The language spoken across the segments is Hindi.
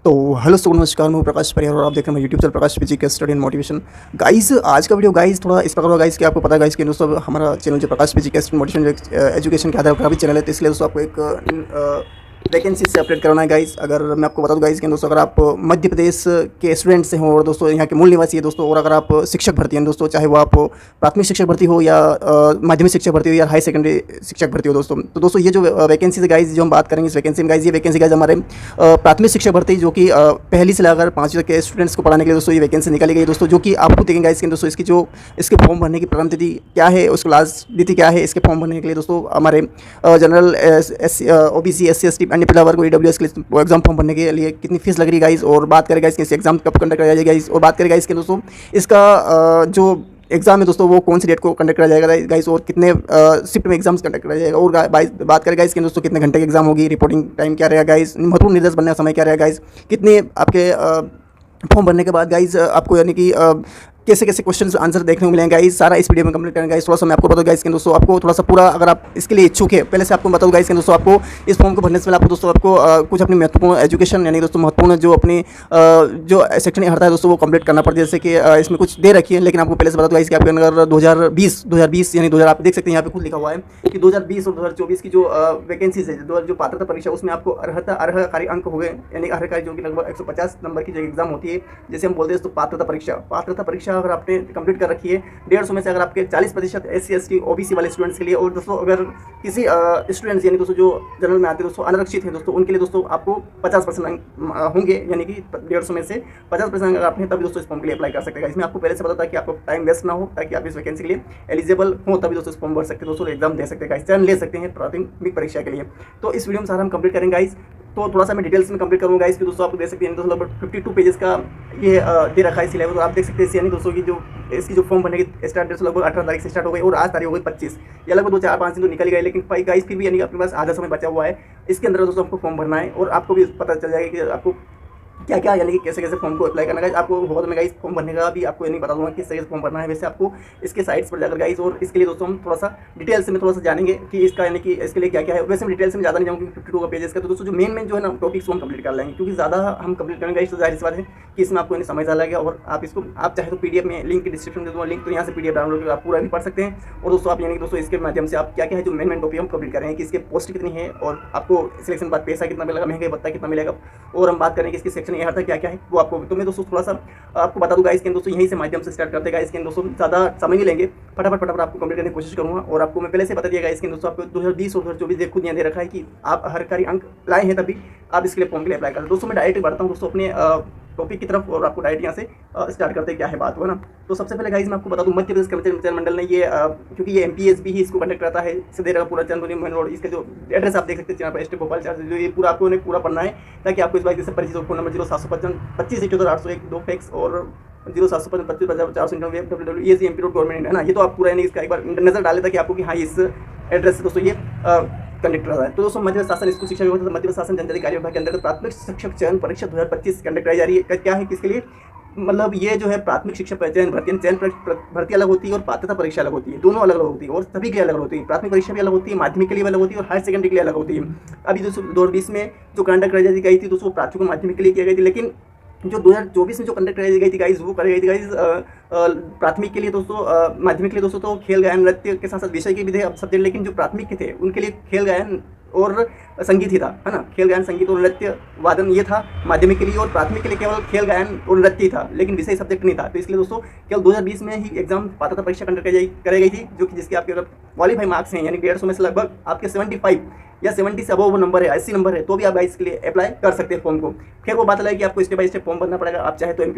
तो हेलो दोस्तों, नमस्कार। मैं हूं प्रकाश परिहार और आप देख रहे हैं YouTube channel Prakash physical study and motivation. Guys, आज का वीडियो गाइस थोड़ा इस प्रकार होगा गाइस कि आपको पता है गाइस कि दोस्तों हमारा चैनल जो प्रकाश फिजिकल स्टडी मोटिवेशन एजुकेशन के आधार पर भी चैनल है, तो इसलिए दोस्तों आपको एक वैकेंसी से अपडेट करना है गाइस। अगर मैं आपको बता दूं गाइस कि दोस्तों अगर आप मध्य प्रदेश के स्टूडेंट से हो और दोस्तों यहाँ के मूल निवासी है दोस्तों, और अगर आप शिक्षक भर्ती हैं दोस्तों, चाहे वो आप प्राथमिक शिक्षक भर्ती हो या माध्यमिक शिक्षक भर्ती हो या हाई सेकेंडरी शिक्षक भर्ती हो दोस्तों, तो दोस्तों ये जो वैकेंसी है गाइस जो हम बात करेंगे इस वैकेंसी में गाइस, ये वैकेंसी गाइस हमारे प्राथमिक शिक्षक भर्ती जो कि पहली से लेकर 5वीं तक के स्टूडेंट्स को पढ़ाने के लिए दोस्तों ये वैकेंसी निकाली गई दोस्तों, जो कि आपको देखेंगे गाइस कि दोस्तों इसके फॉर्म भरने की प्रारंभ तिथि क्या है, उसको लास्ट तिथि क्या है इसके फॉर्म भरने के लिए दोस्तों। हमारे जनरल OBC SC ST अन्य पिछड़ा वर्ग EWS के एग्जाम फॉर्म भरने के लिए कितनी फीस लग रही है गाइस, और बात करें गाइस कि इस एग्जाम कब कंडक्ट कराया जाएगा गाइस, और बात करें गाइस कि दोस्तों इसका जो एग्जाम है दोस्तों वो कौन सी डेट को कंडक्ट कराया जाएगा गाइस, और कितने शिफ्ट में एग्जाम्स कंडक्ट कराया जाएगा, और बात करें गाइस कि दोस्तों कितने घंटे की एग्जाम होगी, रिपोर्टिंग टाइम क्या रहेगा गाइस, महत्वपूर्ण निर्देश बनने का समय क्या रहेगा गाइस, कितने आपके फॉर्म भरने के बाद गाइस आपको यानी कि कैसे कैसे क्वेश्चन आंसर देखने को मिलेंगे गाइस, सारा इस वीडियो में कंप्लीट करेंगे गाइस। थोड़ा सा मैं आपको बता गाइस कि दोस्तों आपको थोड़ा सा पूरा, अगर आप इसके लिए इच्छुक है, पहले से आपको बता दूं गाइस कि दोस्तों आपको इस फॉर्म को भरने से पहले आपको दोस्तों कुछ अपनी महत्वपूर्ण एजुकेशन यानी दोस्तों महत्वपूर्ण जो अपनी जो सेक्शन हटता है दोस्तों वो कंप्लीट करना पड़ता है। जैसे कि इसमें कुछ दे रखी है, लेकिन आपको पहले से बता दूं गाइस कि आपके अंदर 2020 यानी 2000 आप देख सकते हैं यहाँ पे खुद लिखा हुआ है कि 2020 और 2024 की जो वैकेंसीज है, जो पात्रता परीक्षा, उसमें आपको अर्हकारी अंक हो गए, यानी अर्हकारी जो कि लगभग 150 नंबर की जो एग्जाम होती है, जैसे हम बोलते हैं दोस्तों पात्रता परीक्षा अगर आपने कंप्लीट कर रखी है 150 में से अगर आपके 40% SC ST OBC वाले स्टूडेंट्स के लिए, और दोस्तों अगर किसी स्टूडेंट्स यानी दोस्तों जो जनरल में आते हैं दोस्तों अनारक्षित हैं दोस्तों, उनके लिए दोस्तों आपको 50% अंक होंगे, यानी कि 150 में से 50% अगर आपने तभी दोस्तों इस फॉर्म के लिए अप्लाई कर सकते हैं। इसमें आपको पहले से पता था कि आपको टाइम वेस्ट ना हो, ताकि आप इस वैकेंसी के लिए एलिजिबल हो, तभी दोस्तों इस फॉर्म भर सकते हैं दोस्तों, एग्जाम दे सकते हैं, चयन ले सकते हैं प्राथमिक परीक्षा के लिए। तो इस वीडियो में सारा हम कंप्लीट करेंगे गाइस, तो थोड़ा सा मैं डिटेल्स में कंप्लीट करूँगा गाइस कि दोस्तों आप देख सकते हैं दोस्तों लगभग 52 पेजेस का ये दे रखा है सिलेबस, तो आप देख सकते हैं यानी दोस्तों की जो इसकी जो फॉर्म भरने की स्टार्ट डेट लगभग 18 तारीख से स्टार्ट हो गई और आज तारीख हो गई 25, या लगभग 2-4-5 दिन तो निकल गए, लेकिन गाइस फिर भी यानी आपके पास आधा समय बचा हुआ है। इसके अंदर दोस्तों आपको फॉर्म भरना है और आपको भी पता चल जाएगा कि आपको क्या क्या यानी कि कैसे कैसे फॉर्म को अप्लाई करना है। आपको होगा तो मैं गाइस फॉर्म भरने का भी आपको यानी बता दूंगा किस तरीके से फॉर्म भरना है। वैसे आपको इसके साइट्स पर जाकर गाइस, और इसके लिए दोस्तों हम थोड़ा सा डिटेल्स में थोड़ा सा जानेंगे कि इसका यानी कि इसके लिए क्या क्या है। वैसे हम डिटेल्स में ज़्यादा नहीं जाऊँगी 52 का पेजेस का, तो दोस्तों जो मेन जो है ना टॉपिक्स हम कंप्लीट कर लेंगे, क्योंकि ज़्यादा हम कंप्लीट करेंगे गाइस तो जाहिर सी बात है कि इसमें आपको समझ आ लगेगा, और आप इसको आप चाहे तो PDF में लिंक डिस्क्रिप्शन दे दूँगा लिंक, तो यहाँ से PDF डाउनलोड करके आप पूरा भी पढ़ सकते हैं। और दोस्तों आप यानी कि दोस्तों इसके माध्यम से आप क्या क्या है जो मेन टॉपिक हम कंप्लीट करेंगे कि इसके पोस्ट कितनी है, और आपको सिलेक्शन बाद पैसा कितना मिलेगा, महंगाई भत्ता कितना मिलेगा, और हम बात करेंगे इसकी सेक्शन ये था क्या क्या है वो आपको, तो मैं दोस्तों थोड़ा सा आपको बता दूंगा इसके दोस्तों यहीं से माध्यम से स्टार्ट करते हैं इसके दोस्तों, ज़्यादा समय नहीं लेंगे, फटाफट आपको कंप्लीट करने की कोशिश करूँगा। और आपको मैं पहले से बता दिया इसके दोस्तों आपको 2020 और 2024 खुद यहाँ दे रखा है कि आप हरकारी अंक लाए हैं तभी आप इसके लिए फॉर्म के लिए अप्लाई करें। दोस्तों मैं डायरेक्ट बढ़ता हूँ दोस्तों अपने टॉपिक की तरफ, और आपको डायरेक्ट यहाँ से स्टार्ट करते हैं क्या है बात हुआ ना। तो सबसे पहले गाइस मैं आपको बता दूं मध्य प्रदेश कर्मचारी चयन मंडल ने ये क्योंकि ये MPSB ही इसको कंडक्ट करता है, इससे दे रहा पूरा चंदौली मेन रोड, इसका जो एड्रेस आप देख सकते हैं चैनल पर स्टेट भोपाल चार्ज, जो ये पूरा आपको पूरा पढ़ना है ताकि आपको इस बात से परिचित हो। फोन नंबर 0755 25 2 फैक्स और 0755 25 499 ये MP रोड गवर्नमेंट है ना, ये तो आप पूरा यानी इसका एक बार नजर डाले ताकि आपको कि हाँ इस एड्रेस से दोस्तों ये कंडक्ट रहा है। तो दोस्तों मध्य शासन स्कूल शिक्षा विभाग मध्य शासन जनजाति कार्य विभाग के अंतर्गत प्राथमिक शिक्षक चयन परीक्षा 2025 कंडक्ट कराई जा रही है। क्या है किसके लिए, मतलब ये जो है प्राथमिक शिक्षक चयन भर्ती अलग होती है और पात्रता परीक्षा अलग होती है, दोनों अलग अलग होती है और सभी के लिए अलग होती है। प्राथमिक परीक्षा भी अलग होती है, माध्यमिक के लिए अलग होती है और हायर सेकेंडरी के लिए अलग होती है। अभी दोस्तों 2020 में जो कंडक्ट कराई गई थी दोस्तों प्राथमिक माध्यमिक के लिए की गई थी, लेकिन जो 2024 में जो कंडक्ट कराई गई थी गाइस वो कराई गई थी गाइस प्राथमिक के लिए दोस्तों, माध्यमिक के लिए दोस्तों तो खेल गायन नृत्य के साथ साथ विषय के भी थे सब्जेक्ट, लेकिन जो प्राथमिक के थे उनके लिए खेल गायन और संगीत ही था, है ना, खेल गायन संगीत और नृत्य वादन ये था माध्यमिक के लिए, और प्राथमिक के लिए केवल खेल गायन और नृत्य ही था, लेकिन विषय सब्जेक्ट नहीं था। तो इसलिए दोस्तों केवल 2020 में ही एग्जाम पात्रता परीक्षा कंडक्ट कराई गई थी, जो कि जिसके आपके अगर क्वालिफाई मार्क्स हैं यानी 150 में से लगभग आपके 75 या 70 से अबव नंबर है, 80 नंबर है, तो भी आप इसके लिए अप्लाई कर सकते हैं फॉर्म को। फिर वो बात अलग है कि आपको स्टेप बाय स्टेप फॉर्म भरना पड़ेगा। आप चाहे तो MP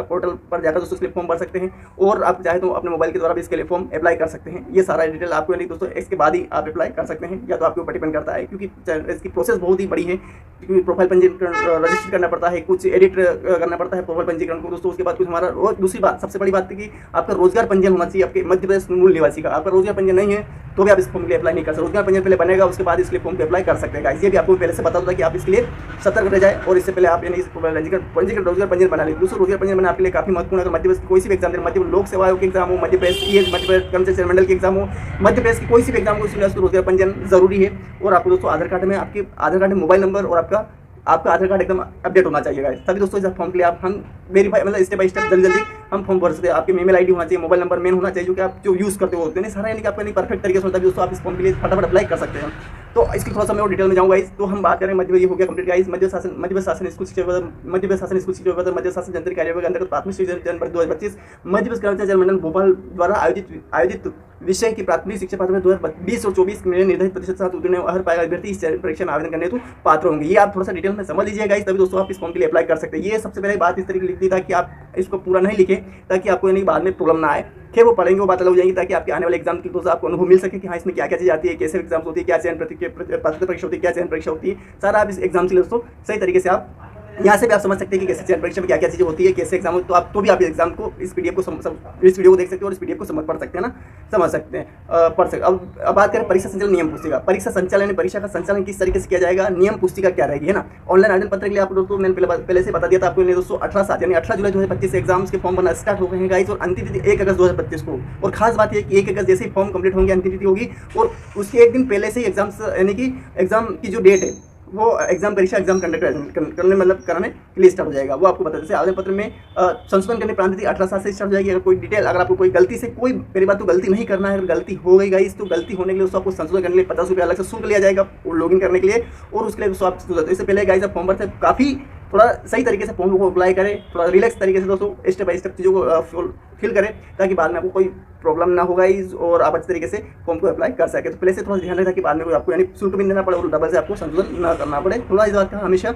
पोर्टल पर जाकर दोस्तों इसके लिए फॉर्म भर सकते हैं, और आप चाहे तो अपने मोबाइल के द्वारा भी इसके लिए फॉर्म अप्लाई कर सकते हैं। ये सारा डिटेल आपको यानी दोस्तों इसके बाद ही आप अप्लाई कर सकते हैं, या तो आपके ऊपर डिपेंड करता है, क्योंकि इसकी प्रोसेस बहुत ही बड़ी है, क्योंकि प्रोफाइल पंजीकरण रजिस्टर करना पड़ता है, कुछ एडिट करना पड़ता है प्रोफाइल पंजीकरण को दोस्तों। उसके बाद कुछ हमारा और दूसरी बात सबसे बड़ी बात है कि आपका रोजगार पंजीयन होना चाहिए आपके मध्य प्रदेश मूल निवासी का। आपका रोजगार पंजीयन नहीं है तो भी आप इस फॉर्म के लिए अप्लाई नहीं कर सकते। रोजगार पंजीयन पहले बनेगा, उसके बाद इसके फॉर्म पे अप्लाई कर सकते हैं। ये भी आपको पहले से बता दूं कि आप इसके लिए सतर्क रह जाए, और इससे पहले आप यानी पंजीकरण रोजगार पंजीयन बना लें। दूसरा रोजगार पंजीयन बनाने आपके लिए काफी महत्वपूर्ण, अगर मध्य प्रदेश की कोई सी भी एग्जाम दे, मध्य लोक सेवा आयोग के एग्जाम हो, मध्य प्रदेश मध्य प्रदेश कर्मचारी चयन मंडल के एग्जाम हो, मध्य प्रदेश की कोई सी भी एग्जाम हो, उसके रोजगार पंजीयन जरूरी है। और आपको दोस्तों आधार कार्ड में आपके आधार कार्ड में मोबाइल नंबर और आपका आपका आधार कार्ड एकदम अपडेट होना चाहिए गाइस। तभी दोस्तों इस फॉर्म के लिए आप हम वेरीफाई मतलब स्टेप बाय स्टेप जल्दी हम फॉर्म भर सकते हैं। आपके मेल आईडी होना चाहिए, मोबाइल नंबर मेन होना चाहिए जो कि आप जो यूज़ करते हो नहीं सारा, यानी कि आपका नहीं परफेक्ट तरीके से होता है दोस्तों। आप इस फॉर्म के लिए फटाफट अप्लाई कर सकते हैं। तो इसकी थोड़ा सा मैं और डिटेल में जाऊँगा गाइस। तो हम बात करें मध्य ये हो गया कंप्लीट गाइस। मध्य शासन स्कूल शिक्षा विभाग, मध्य शासन स्कूल शिक्षा विभाग, मध्य शासन जनता कार्य विभाग अंतर्गत प्राथमिक शिक्षा जनवरी 2025 मध्य प्रदेश कर्मचारी चयन मंडल भोपाल द्वारा आयोजित विषय की प्राथमिक शिक्षा पात्र में 2020 और 24 में निर्धारित प्रतिशत साथ उत्तीर्ण हर पाएगा अभ्यर्थी इस परीक्षा में आवेदन करने तो पात्र होंगे। ये आप थोड़ा सा डिटेल में समझ लीजिए गाइस, तभी दोस्तों आप इस फॉर्म के लिए अप्लाई कर सकते हैं। ये सबसे पहले बात इस तरीके लिख दी ताकि आप इसको पूरा नहीं लिखें, ताकि आपको यानी बाद में प्रॉब्लम ना आए। खैर वो पढ़ेंगे वो बात अलग हो जाएगी, ताकि आपके आने वाले एग्जाम की दोस्तों आपको अनुभव मिल सके कि हाँ इसमें क्या क्या चीज़ आती है, कैसे एग्जाम होती है, क्या चयन पात्रता परीक्षा होती है, क्या चयन परीक्षा होती है, सारा आप इस एग्जाम के लिए दोस्तों सही तरीके से आप यहाँ से भी आप समझ सकते हैं कि कैसे चयन परीक्षा में क्या क्या चीज़ें होती है, कैसे एग्जाम तो आप तो भी आप एग्जाम को इस पीडीएफ को इस वीडियो को देख सकते हो और इस पीडीएफ को पढ़ सकते हैं ना, समझ सकते हैं, पढ़ सकते। अब बात करें परीक्षा संचालन नियम पुस्तिका। परीक्षा संचालन परीक्षा का संचालन किस तरीके से किया जाएगा, नियम पुस्तिका क्या रहेगी है ना। ऑनलाइन आवेदन पत्र के लिए आप दोस्तों मैंने पहले से बता दिया था आपको दोस्तों 18/7 यानी 18 जुलाई 2025 से एग्जाम्स के फॉर्म बनना स्टार्ट हो गए हैं गाइस, और अंतिम तिथि 1 अगस्त 2025 को। और खास बात यह कि 1 अगस्त जैसे ही फॉर्म कंप्लीट होंगे अंतिम तिथि होगी, और उसके एक दिन पहले से ही एग्जाम्स यानी कि एग्जाम की जो डेट है वो एग्जाम कंडक्ट करने मतलब कराने के लिए स्टार्ट हो जाएगा। वो आपको बता जैसे आवेदन पत्र में संशोधन करने प्रांत 18/7 से स्टार्ट हो जाएगी। अगर कोई डिटेल अगर आपको कोई गलती से कोई पहली बात तो गलती नहीं करना है, अगर गलती हो गई गाइस तो गलती होने के लिए उसको आपको संशोधन करने के लिए 50 रुपये अलग से शुल्क लिया जाएगा लॉगिन करने के लिए, और उसके लिए आप इससे पहले गाइस आप फॉर्म भरते काफ़ी थोड़ा सही तरीके से फॉर्म को अप्लाई करें, थोड़ा रिलैक्स तरीके से दोस्तों स्टेप बाय स्टेप चीज़ों को फिल करें, ताकि बाद में आपको कोई प्रॉब्लम ना होगा और आप अच्छे तरीके से फॉर्म को अप्लाई कर सके। तो पहले से थोड़ा ध्यान रखें कि बाद में कोई आपको यानी शुल्क भी देना पड़े और डबल से आपको संशोधन ना करना पड़े, थोड़ा इस बात का हमेशा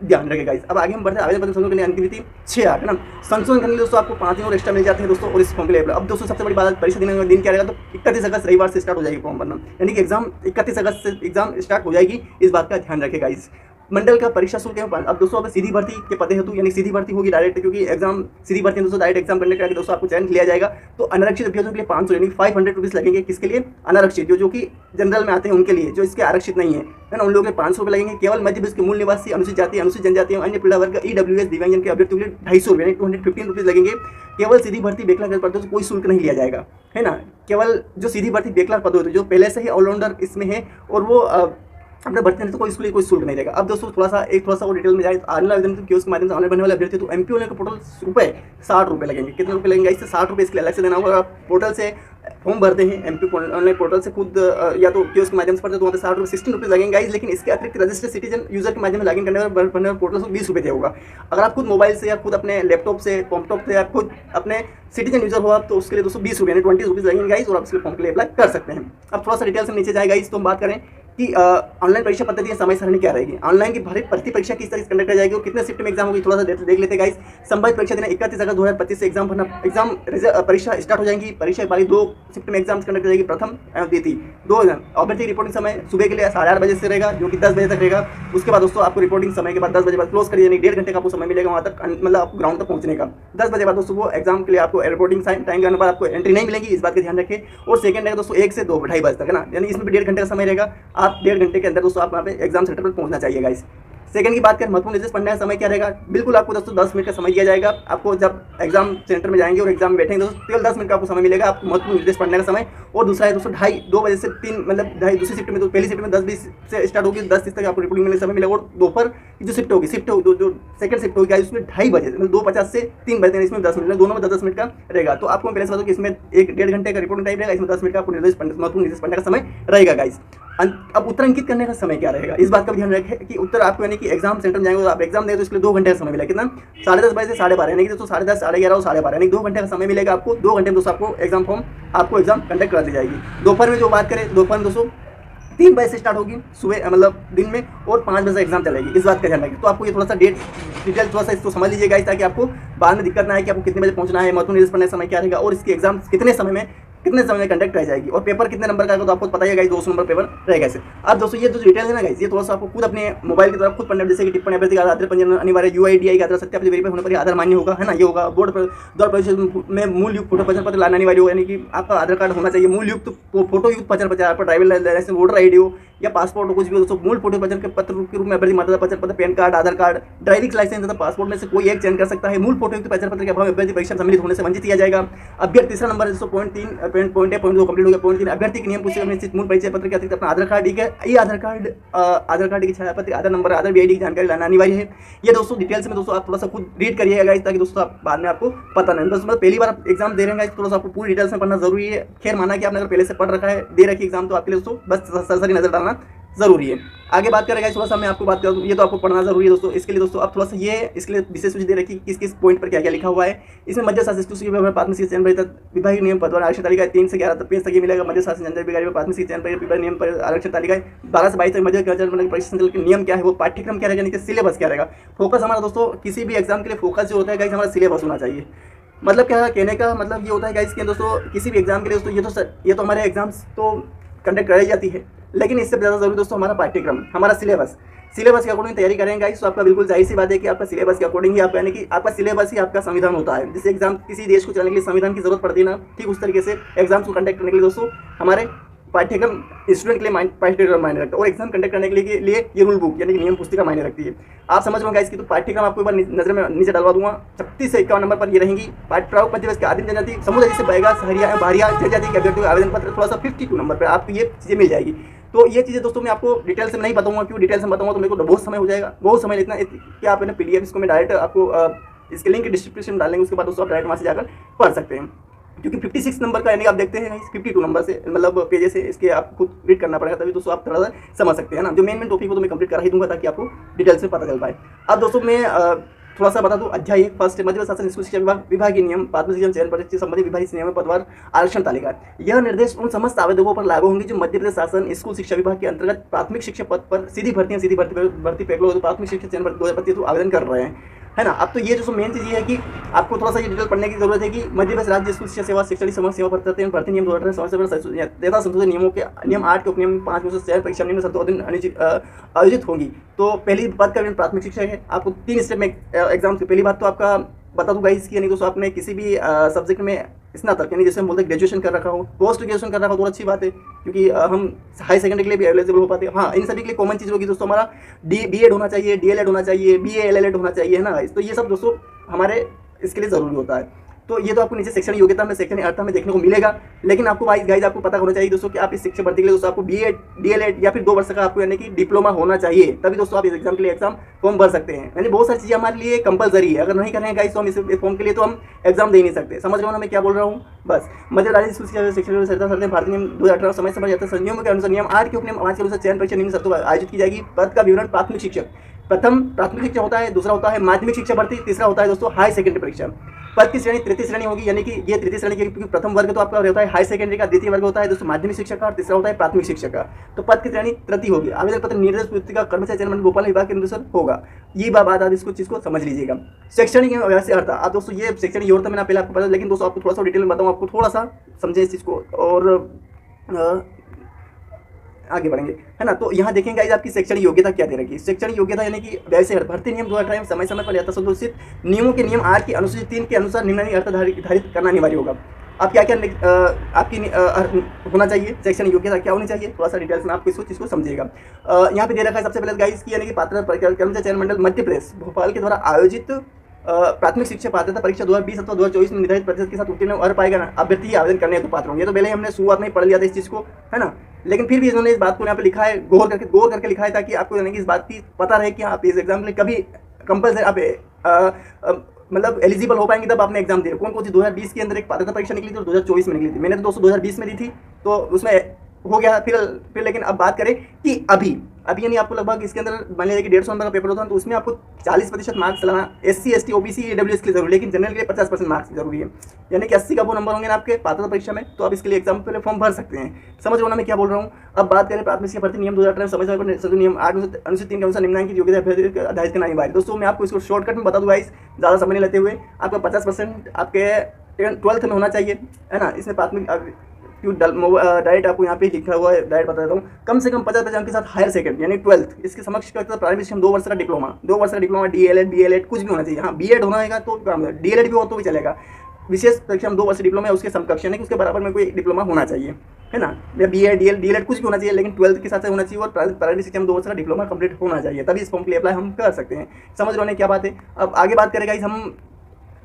ध्यान रखें गाइस। अब आगे हम बढ़ते हैं आवेदन पत्र संशोधन के लिए अंतिम तिथि 6/8 है ना। संशोधन करने के लिए दोस्तों आपको 5 दिन और एक्स्ट्रा मिल जाते हैं दोस्तों, और इस फॉर्म के लिए अब दोस्तों सबसे बड़ी बात परीक्षा देने का दिन क्या रहेगा, तो 31 अगस्त रविवार से स्टार्ट हो जाएगी फॉर्म भरना, यानी कि एग्जाम 31 अगस्त से एग्जाम स्टार्ट हो जाएगी, इस बात का ध्यान रखें गाइस। मंडल का परीक्षा शुल्क है अब दोस्तों अब सीधी भर्ती के पदे हेतु यानी सीधी भर्ती होगी डायरेक्ट, क्योंकि एग्जाम सीधी भर्ती दोस्तों डायरेक्ट एग्जाम करने के दोस्तों आपको चयन लिया जाएगा। तो अनारक्षित अभ्यर्थियों के लिए 500 यानी 500 रुपीज़ लगेंगे। किसके लिए, अनारक्षित जो कि जनरल में आते हैं उनके लिए, जो इसके आरक्षित नहीं है ना, उन लोगों के 500 रुपये लगेंगे। केवल मध्य प्रदेश के मूल निवासी अनुसूचित जाति अनुसूचित जनजाति अन्य पीड़ा वर्ग EWS दिव्यांगजन के अभ्यर्थियों के लिए 250 रुपये यानी 215 रुपीज़ लगेंगे। केवल सीधी भर्ती बेकलार पद तो कोई शुल्क नहीं लिया जाएगा है ना। केवल जो सीधी भर्ती बेकलार पद होते हैं जो पहले से ही ऑलराउंडर इसमें है और वो अपने भर्ती तो कोई इसके लिए कोई शुल्क नहीं रहेगा। अब दोस्तों थोड़ा सा और डिटेल में जाए तो ऑनलाइन आवेदन कियोस्क के माध्यम से ऑनलाइन बनने वाले अभ्यर्थी तो एमपी ऑनलाइन का पोर्टल रुपये 60 रुपये लगेंगे। कितने रुपये लगेंगे, इससे 60 रुपये इसके लिए अलग से देना होगा। आप पोर्टल से फॉर्म भरते हैं एमपी ऑनलाइन पोर्टल से खुद या तो कियोस्क के माध्यम से पढ़ते तो वहाँ पे 60 रुपये 16 रुपये लगेंगे गाइस। लेकिन इसके अतिरिक्त रजिस्टर्ड सिटीजन यूजर के माध्यम से लॉगिन करने वाले पोर्टल से 20 रुपये होगा। अगर आप खुद मोबाइल से या खुद अपने लैपटॉप से कॉम्पटॉप से या खुद अपने सिटीजन यूजर हो आप तो उसके लिए 220 रुपये यानी 20 रुपीज़ लगेंगे गाइस, और आप इसके फॉर्म के लिए अप्लाई कर सकते हैं। अब थोड़ा सा डिटेल से नीचे जाएगा गाइस, तो हम बात करें कि ऑनलाइन परीक्षा पद्धति या समय सारणी क्या रहेगी, ऑनलाइन की भर्ती परीक्षा किस तरह से कंडक्ट की जाएगी और कितने शिफ्ट में एग्जाम होगी, थोड़ा सा देख लेते हैं गाइस। संभावित परीक्षा देना 31 अगस्त 2025 से एग्जाम भरना परीक्षा स्टार्ट हो जाएंगी। परीक्षा वाली 2 शिफ्ट में एग्जाम कंडक्ट जाएगी, प्रथम एवं द्वितीय 2 अभ्यर्थी रिपोर्टिंग समय सुबह के लिए 8:30 बजे से रहेगा जो कि 10 बजे तक रहेगा। उसके बाद दोस्तों आपको रिपोर्टिंग समय के बाद 10 बजे बाद क्लोज कर यानी 1.5 घंटे का आपको समय मिलेगा वहाँ तक मतलब आपको ग्राउंड तक पहुँचने का। 10 बजे बाद दोस्तों वो एग्जाम के लिए आपको रिपोर्टिंग टाइम के अनुसार आपको एंट्री नहीं मिलेगी, इस बात का ध्यान रखें। और सेकंड है दोस्तों 1 से 2 2:30 बजे तक है ना, यानी इसमें भी 1.5 घंटे का समय रहेगा। आप 1.5 घंटे के अंदर दोस्तों आप वहाँ पे एग्जाम सेंटर पर पहुंचना चाहिए गाइस। सेकंड की बात करें महत्वपूर्ण निर्देश पढ़ने का समय क्या रहेगा, बिल्कुल आपको दोस्तों 10 मिनट का समय दिया जाएगा। आपको जब एग्जाम सेंटर में जाएंगे और एग्जाम में बैठेंगे दोस्तों केवल 10 मिनट का आपको समय मिलेगा आपको महत्वपूर्ण निर्देश पढ़ने का समय। और दूसरा है दोस्तों 2 बजे से 3 मतलब 2:30 दूसरी शिफ्ट में, तो पहली शिफ्ट में 10:20 से स्टार्ट होगी, 10:30 तक आपको रिपोर्टिंग मिलने का समय मिलेगा। और दोपहर की जो शिफ्ट होगी जो सेकंड शिफ्ट होगी उसमें 2:30 बजे मतलब 2:50 से 3 बजे इसमें 10 मिनट दोनों में 10 मिनट का रहेगा। तो आपको पहले से बता दूं कि इसमें 1.5 घंटे का रिपोर्टिंग टाइम रहेगा, इसमें 10 मिनट का आपको महत्वपूर्ण निर्देश पढ़ने का समय रहेगा गाइस। अब उत्तर अंकित करने का समय क्या रहेगा, इस बात का ध्यान रखें कि उत्तर आपको यानी कि एग्जाम सेंटर में जाएंगे तो आप एग्जाम दें तो इसके लिए 2 घंटे का समय मिलेगा। कितना 10:30 बजे से 12:30 यानी कि दोस्तों 10:30 11:30 और 12:30 यानी 2 घंटे का समय मिलेगा आपको। 2 घंटे में दोस्तों आपको एग्जाम फॉर्म आपको एग्जाम कंडक्ट करा दी जाएगी। दोपहर में जो बात करें दोपहर में दोस्तों 3 बजे से स्टार्ट होगी सुबह मतलब दिन में, और 5 बजे एग्जाम चलेगी, इस बात का ध्यान रखें। तो आपको ये थोड़ा सा डिटेल थोड़ा सा इसको समझ लीजिएगा ताकि आपको बाद में दिक्कत ना आए कि आपको कितने बजे पहुंचना है, महत्वपूर्ण निर्देश पढ़ने का समय क्या रहेगा और इसकी एग्जाम कितने समय में कंडक्ट रह जाएगी और पेपर कितने नंबर का आएगा तो आपको पता ही है 200 नंबर पेपर रहेगा ऐसे। अब दोस्तों ये जो डिटेल है ना गाइस, ये थोड़ा सा आपको खुद अपने मोबाइल की तरफ खुद पढ़ना, जैसे कि टिप्पणी अभ्यर्थी का आधार पंजीयन अनिवार्य UIDI का आधार सत्यापित वेरीफाई होने पर आधार मान्य होगा है ना, ये होगा। बोर्ड पर द्वारा परीक्षा में मूल युक्त फोटो पहचान पत्र लाना अनिवार्य होगा, यानी कि आपका आधार कार्ड होना चाहिए मूल युक्त फोटो युक्त पहचान पत्र, आपका ड्राइविंग लाइसेंस वोटर ID हो या पासपोर्ट हो कुछ भी हो दोस्तों, मूल फोटो पहचान के पत्र के रूप में अभ्यर्थी मतदाता पहचान पत्र पैन कार्ड आधार कार्ड ड्राइविंग लाइसेंस तथा पासपोर्ट में से कोई एक चयन कर सकता है। मूल फोटो युक्त पहचान पत्र के अभाव अभ्यर्थी परीक्षा सम्मिलित होने से वंचित किया जाएगा। अभ्यर्थी तीसरा नंबर पॉइंट है, पॉइंट 2 कंप्लीट हो गया। पॉइंट 3 अभ्यर्थी के नियम पुस्तिका में स्थित मूल परिचय पत्र के अतिरिक्त अपना आधार कार्ड, ठीक है, ये आधार कार्ड की छायापत्र, आधार नंबर, आधार BID की जानकारी लाना अनिवार्य है। ये दोस्तों डिटेल्स में दोस्तों आप थोड़ा सा खुद रीड करिएगा गाइस, ताकि दोस्तों आप बाद में आपको पता नहीं, दोस्तों पहली बार आप एग्जाम दे रहे हैं गाइस, थोड़ा सा आपको पूरी डिटेल्स में पढ़ना जरूरी है। खैर माना कि आपने अगर पहले से पढ़ रखा है, दे रखी एग्जाम, तो आपके लिए दोस्तों बस सरसरी नजर डालना जरूरी है। आगे बात करेंगे थोड़ा सा मैं आपको बात करूँ, ये तो आपको पढ़ना जरूरी है दोस्तों। इसके लिए दोस्तों आप थोड़ा सा ये इसके लिए विशेष सूची दे रखी किस किस पॉइंट पर क्या क्या लिखा हुआ है। इसमें मध्य शासित प्राथमिक शिक्षा चयन पर विभागीय नियम पदवार आरक्षण तालिका 3 से 11 पेज तक ये मिलेगा। मध्य शासन जनजाति विभाग में प्राथमिक शिक्षा चयन पर विभागीय नियम पर आरक्षण तालिका 12 से 22 तक मध्य परीक्षा संचालन के नियम क्या है, वो पाठ्यक्रम क्या रहेगा, सिलेबस क्या रहेगा। फोकस हमारा दोस्तों किसी भी एग्जाम के लिए फोकस जो होता है गाइस, हमारा सिलेबस होना चाहिए। मतलब क्या कहने का मतलब ये होता है गाइस कि दोस्तों किसी भी एग्जाम के लिए दोस्तों ये तो हमारे एग्जाम्स तो कंडक्ट कराई जाती है, लेकिन इससे ज़्यादा जरूरी दोस्तों हमारा पाठ्यक्रम, हमारा सिलेबस के अकॉर्डिंग तैयारी करेंगे गाइस, तो आपका बिल्कुल जाहिर सी बात है कि आपका सिलेबस के अकॉर्डिंग ही आप, यानी कि आपका सिलेबस ही आपका संविधान होता है। जिससे एग्जाम किसी देश को चलाने के लिए संविधान की जरूरत पड़ती है ना, ठीक उस तरीके से एग्जाम्स को कंडक्ट करने के लिए दोस्तों हमारे पाठ्यक्रम स्टूडेंट के लिए पाठ्यक्रम मायने रखता है, और एग्जाम कंडक्ट करने के लिए ये रूल बुक यानी कि नियम पुस्तिका मायने रखती है। आप समझ रहे हो गाइस की, तो पाठ्यक्रम आपको एक बार नजर में नीचे डलवा दूंगा। 36 से 51 नंबर पर ये रहेंगी। प्रारूप मध्य के आदिम जनजाति समुदाय जैसे बैगा सहरिया भारिया जनजाति के अभ्यर्थियों का आवेदन पत्र थोड़ा सा 52 नंबर पर आपको ये चीज़ें मिल जाएगी। तो ये चीज़ें दोस्तों मैं आपको डिटेल से नहीं बताऊंगा, क्यों डिटेल से बताऊंगा तो मेरे को बहुत समय हो जाएगा, बहुत समय इतना कि आप PDF इसको मैं डायरेक्ट आपको इसके लिंक डिस्क्रिप्शन में डालेंगे, उसके बाद दोस्तों आप डायरेक्ट वहाँ से जाकर पढ़ सकते हैं। क्योंकि 56 नंबर का यानी आप देखते हैं 52 नंबर से मतलब पेजेस से इसके आपको खुद रीड करना पड़ेगा, तभी दोस्तों आप थोड़ा सा समझ सकते हैं ना। जो मेन टॉपिक को तो मैं कंप्लीट करा ही दूंगा ताकि आपको डिटेल से पता चल पाए। अब दोस्तों मैं थोड़ा सा बता दूं, अध्याय 1 फर्स्ट मध्य शासन स्कूल शिक्षा विभागीय नियम प्राथमिक शिक्षा चयन परीक्षा संबंधित विभागीय नियम पदवार आरक्षण तालिका। यह निर्देश उन समस्त आवेदकों पर लागू होंगे जो मध्य प्रदेश शासन स्कूल शिक्षा विभाग के अंतर्गत प्राथमिक शिक्षक पद पर सीधी भर्ती पैकेज प्राथमिक शिक्षा चयन पर 2025 आवेदन कर रहे हैं, है ना। अब तो ये जो मेन चीज़ ये है कि आपको थोड़ा सा ये डिटेल पढ़ने की जरूरत है कि मध्य प्रदेश राज्य स्कूल शिक्षा सेवा शिक्षण समाज सेवा भर्ती नियम 2018 तथा संशोधित नियमों के नियम 8 के उपनियम 5 में से चयन परीक्षा निम्न शर्तों आयोजित होंगी। तो पहली बात करें प्राथमिक शिक्षा है, आपको 3 स्टेप में एग्जाम की पहली बात तो आपका बता दूंगा इसकी, यानी दोस्तों आपने किसी भी सब्जेक्ट में स्नातक यानी जैसे हम बोलते हैं ग्रेजुएशन कर रखा हो, पोस्ट ग्रेजुएशन कर रखा हो तो अच्छी बात है, क्योंकि हम हाई सेकेंडरी के लिए भी एलिजिबल हो पाते हैं। हाँ, इन सभी के लिए कॉमन चीज़ होगी दोस्तों हमारा BEd होना चाहिए, DLEd होना चाहिए, BA LLEd होना चाहिए, है ना। तो ये सब दोस्तों हमारे इसके लिए ज़रूरी होता है। तो ये तो आपको नीचे सेक्शन योग्यता में सेक्शन अर्थ में देखने को मिलेगा, लेकिन आपको गाइज आपको पता होना चाहिए दोस्तों कि आप इस शिक्षा भर्ती के लिए दोस्तों आपको BEd DLEd या फिर 2 वर्ष का आपको यानी कि डिप्लोमा होना चाहिए, तभी दोस्तों आप इस एग्जाम के लिए एग्जाम फॉर्म भर सकते हैं। यानी बहुत सारी चीज़ें हमारे लिए कंपलसरी है, अगर नहीं करेंगे गाइज तो हम इस फॉर्म के लिए तो हम एग्जाम दे नहीं सकते। समझ रहे हो ना मैं क्या बोल रहा हूँ। बस मध्य राज्य शिक्षा भारतीय नियम 2018 समय समय जाता नियमों के अनुसार नियम 8 के उपनियम 5 के अनुसार चयन परीक्षा निम्न शर्तों आयोजित की जाएगी। पद का विवरण प्राथमिक शिक्षक, प्रथम प्राथमिक शिक्षा होता है, दूसरा होता है माध्यमिक शिक्षा भर्ती, तीसरा होता है दोस्तों हाई सेकेंडरी परीक्षा। पद की श्रेणी तृतीय श्रेणी होगी, यानी कि ये तृतीय श्रेणी की, क्योंकि प्रथम वर्ग तो आपका होता है हाई सेकेंडरी का, द्वितीय वर्ग होता है दोस्तों माध्यमिक शिक्षा का, और तीसरा होता है प्राथमिक शिक्षा का। तो पद की श्रेणी तृतीय होगी। आवेदन पत्र निर्देश पुस्तिका कर्मचारी चयन मंडल भोपाल विभाग के अनुसार होगा। ये बात आप इसको चीज़ को समझ लीजिएगा। शैक्षणिक वैसे अर्थ आप दोस्तों ये शैक्षणिक योग्यता मैंने पहले आपको पता, लेकिन दोस्तों आपको थोड़ा सा डिटेल में बताऊँ, आपको थोड़ा सा समझे इस चीज़ को और आगे बढ़ेंगे, है ना। तो यहाँ देखेंगे गाइस आपकी शैक्षणिक योग्यता क्या दे रखी है। शैक्षणिक योग्यता यानी कि वैसे भर्ती नियम 2018 समय समय पर यथासंशोधित नियमों के नियम 8 की अनुसूची 3 के अनुसार निम्नलिखित अर्थ धारित करना अनिवार्य होगा। आप क्या क्या आपकी होना चाहिए, शैक्षणिक योग्यता क्या होनी चाहिए, थोड़ा सा डिटेल्स में आपको इसको चीज़ को समझिएगा। यहाँ पे दे रखा है सबसे पहले गाइस की यानी कि पात्रता कर्मचारी चयन मंडल मध्य प्रदेश भोपाल के द्वारा आयोजित प्राथमिक शिक्षा पात्रता परीक्षा 2020 अथवा 2024 में निर्धारित प्रतिशत के साथ उत्तीर्ण और पाएगा ना अभ्यर्थी आवेदन करने हेतु पात्र होंगे। ये तो पहले हमने शुरुआत में ही पढ़ लिया था इस चीज़ को, है ना। लेकिन फिर भी इन्होंने इस बात को यहाँ पे लिखा है, गौर करके लिखा है, ताकि आपको यानी कि इस बात की पता रहे कि आप इस एग्जाम के लिए कभी कंपल्सरी आप मतलब एलिजिबल हो पाएंगे तब आपने एग्जाम दिया। कौन सी 2020 के अंदर एक पात्रता परीक्षा निकली थी और 2024 में निकली थी। मैंने तो दोस्तों 2020 में दी थी, तो उसमें हो गया फिर लेकिन अब बात करें कि अभी यानी आपको लगभग इसके अंदर मान लीजिए कि 150 नंबर का पेपर होता है, तो उसमें आपको 40% मार्क्स लाना SC ST OBC EWS के लिए जरूरी है, लेकिन जनरल के लिए 50% मार्क्स जरूरी है। यानी कि 80 का वो नंबर होंगे ना आपके पात्रता परीक्षा में, तो आप इसके लिए एग्जाम पहले फॉर्म भर सकते हैं। समझ रहे हो ना मैं क्या बोल रहा हूँ। अब बात करें प्राथमिक शिक्षा भर्ती नियम 2018 समय समय पर नियम 8 अनुसूची 3 के अनुसार निम्नलिखित योग्यता अभ्यर्थी आधारित करना अनिवार्य। दोस्तों मैं आपको इसको शॉर्टकट में बता दूंगा, ज़्यादा समय नहीं लेते हुए। आपका 50% आपके 12th में होना चाहिए, है ना। इसमें प्राथमिक डायरेक्ट आपको यहाँ पे लिखा हुआ है, डायरेक्ट बता देता हूँ। कम से कम 50% के साथ हायर सेकेंड यानी 12th इसके समक्ष प्राइमरी शिक्षा 2 वर्ष का डिप्लोमा, DLEd BLEd कुछ भी होना चाहिए। हाँ, BEd होना है तो DLEd भी हो तो भी चलेगा। विशेष परीक्षा 2 वर्ष डिप्लोमा है उसके समकक्ष यानी कि उसके बराबर में कोई डिप्लोमा होना चाहिए, है ना। या BA DLEd कुछ भी होना चाहिए, लेकिन 12th के साथ होना चाहिए और प्राइमरी शिक्षा में 2 वर्ष का डिप्लोमा कंप्लीट होना चाहिए, तभी इस फॉर्म के लिए अप्लाई हम कर सकते हैं। समझ रहे हो क्या बात है। अब आगे बात करेगा हम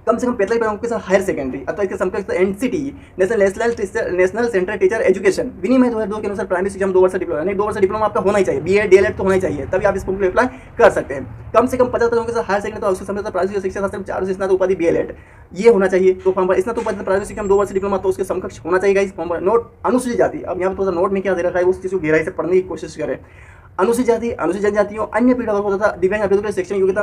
कम से कम 45 अंकों के साथ हायर सेकेंडरी अथवा इसके समकक्ष NCT national central teacher education विनिमय 2002 के अनुसार प्राइमरी शिक्षा में 2 वर्ष डिप्लोमा, यानी 2 वर्ष डिप्लोमा आपका होना ही चाहिए, बीएड डीएलएड तो होना ही चाहिए, तभी आप इस फॉर्म के लिए अप्लाई कर सकते हैं। कम से कम 50 अंकों के साथ हायर सेकेंडरी तो उसके समकक्ष प्राइमरी शिक्षा शास्त्र में 4 से स्नातक उपाधि बीएलएड ये होना चाहिए। तो फॉर्म पर स्नातक उपाधि प्राइमरी शिक्षा में 2 वर्ष डिप्लोमा तो उसके समकक्ष होना चाहिए। इस फॉर्म पर नोट अनुसूचित जाति, अब यहाँ पर थोड़ा नोट में क्या दे रखा है उस चीज़ को गहराई से पढ़ने की कोशिश करें। अनुसूचित जाति, अनुसूचित जनजातियों, अन्य पीढ़ा वर्गों तथा दिव्यांग अभ्यर्थियों के शैक्षणिक योग्यता